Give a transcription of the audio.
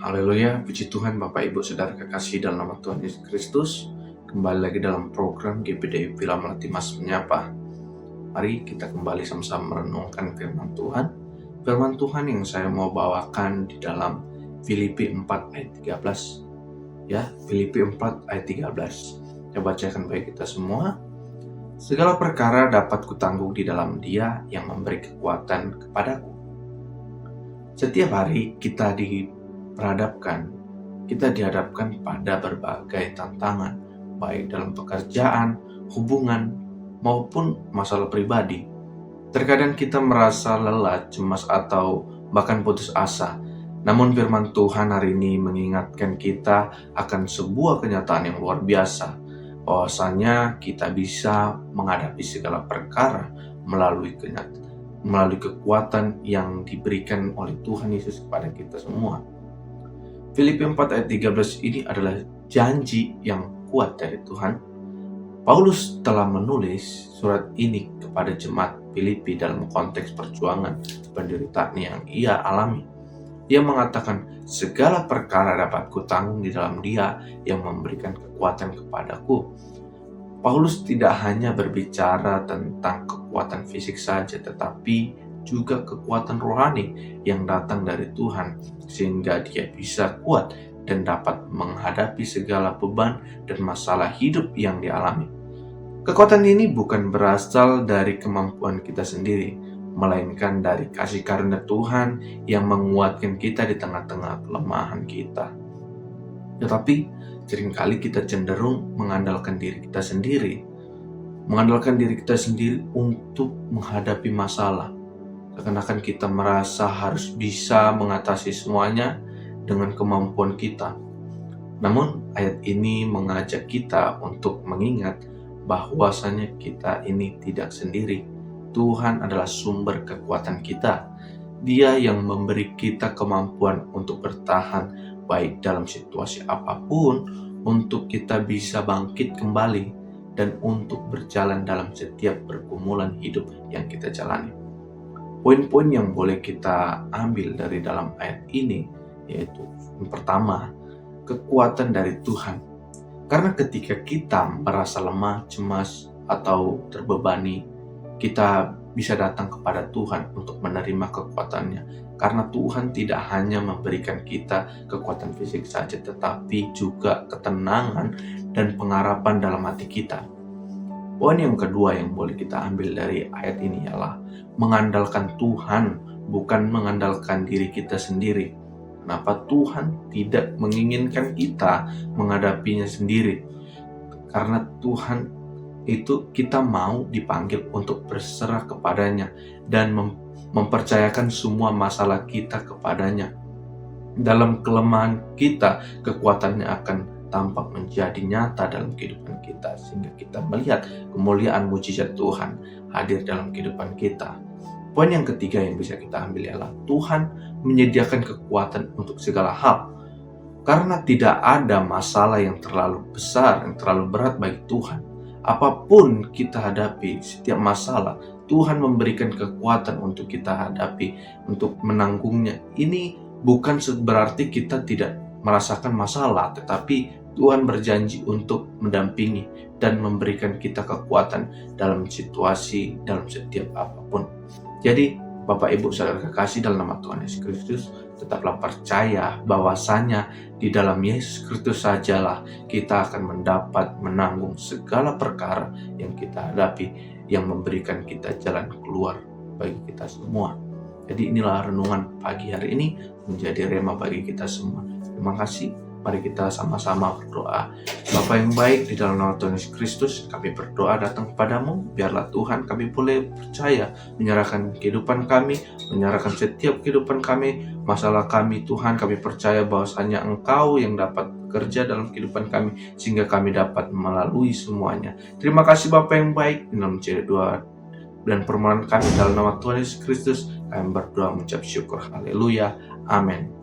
Haleluya, puji Tuhan Bapak Ibu Saudara kekasih dalam nama Tuhan Yesus Kristus. Kembali lagi dalam program GPDI Villa Melati Mas Menyapa. Mari kita kembali sama-sama merenungkan firman Tuhan. Firman Tuhan yang saya mau bawakan di dalam Filipi 4 ayat 13. Ya, Filipi 4 ayat 13. Saya bacakan bagi kita semua. Segala perkara dapat kutanggung di dalam Dia yang memberi kekuatan kepadaku. Setiap hari kita dihadapkan pada berbagai tantangan, baik dalam pekerjaan, hubungan, maupun masalah pribadi. Terkadang kita merasa lelah, cemas, atau bahkan putus asa. Namun firman Tuhan hari ini mengingatkan kita akan sebuah kenyataan yang luar biasa, bahwasanya kita bisa menghadapi segala perkara melalui kekuatan yang diberikan oleh Tuhan Yesus kepada kita semua. Filipi 4 ayat 13 ini adalah janji yang kuat dari Tuhan. Paulus telah menulis surat ini kepada jemaat Filipi dalam konteks perjuangan penderitaan yang ia alami. Ia mengatakan, segala perkara dapat kutanggung di dalam Dia yang memberikan kekuatan kepadaku. Paulus tidak hanya berbicara tentang kekuatan fisik saja, tetapi juga kekuatan rohani yang datang dari Tuhan, sehingga dia bisa kuat dan dapat menghadapi segala beban dan masalah hidup yang dialami. Kekuatan ini bukan berasal dari kemampuan kita sendiri, melainkan dari kasih karunia Tuhan yang menguatkan kita di tengah-tengah kelemahan kita. Tetapi seringkali kita cenderung mengandalkan diri kita sendiri untuk menghadapi masalah. Seakan-akan kita merasa harus bisa mengatasi semuanya dengan kemampuan kita. Namun ayat ini mengajak kita untuk mengingat bahwasanya kita ini tidak sendiri. Tuhan adalah sumber kekuatan kita. Dia yang memberi kita kemampuan untuk bertahan baik dalam situasi apapun, untuk kita bisa bangkit kembali, dan untuk berjalan dalam setiap pergumulan hidup yang kita jalani. Poin-poin yang boleh kita ambil dari dalam ayat ini yaitu yang pertama, kekuatan dari Tuhan. Karena ketika kita merasa lemah, cemas, atau terbebani, kita bisa datang kepada Tuhan untuk menerima kekuatannya. Karena Tuhan tidak hanya memberikan kita kekuatan fisik saja, tetapi juga ketenangan dan pengharapan dalam hati kita. Poin yang kedua yang boleh kita ambil dari ayat ini ialah mengandalkan Tuhan, bukan mengandalkan diri kita sendiri. Kenapa Tuhan tidak menginginkan kita menghadapinya sendiri? Karena Tuhan itu kita mau dipanggil untuk berserah kepadanya dan mempercayakan semua masalah kita kepadanya. Dalam kelemahan kita, kekuatannya akan tampak menjadi nyata dalam kehidupan kita, sehingga kita melihat kemuliaan mujizat Tuhan hadir dalam kehidupan kita. Poin yang ketiga yang bisa kita ambil ialah Tuhan menyediakan kekuatan untuk segala hal. Karena tidak ada masalah yang terlalu besar, yang terlalu berat bagi Tuhan. Apapun kita hadapi, setiap masalah, Tuhan memberikan kekuatan untuk kita hadapi, untuk menanggungnya. Ini bukan berarti kita tidak merasakan masalah, tetapi Tuhan berjanji untuk mendampingi dan memberikan kita kekuatan dalam situasi, dalam setiap apapun. Jadi, Bapak Ibu Saudara kekasih dalam nama Tuhan Yesus Kristus, tetaplah percaya bahwasanya di dalam Yesus Kristus sajalah kita akan mendapat menanggung segala perkara yang kita hadapi, yang memberikan kita jalan keluar bagi kita semua. Jadi inilah renungan pagi hari ini menjadi rema bagi kita semua. Terima kasih. Mari kita sama-sama berdoa. Bapa yang baik, di dalam nama Tuhan Yesus Kristus, kami berdoa datang kepadamu. Biarlah Tuhan kami boleh percaya, menyerahkan kehidupan kami, menyerahkan setiap kehidupan kami, masalah kami. Tuhan, kami percaya bahwasanya Engkau yang dapat bekerja dalam kehidupan kami, sehingga kami dapat melalui semuanya. Terima kasih Bapa yang baik, dalam doa dan permohonan kami dalam nama Tuhan Yesus Kristus, kami berdoa mengucap syukur. Haleluya. Amin.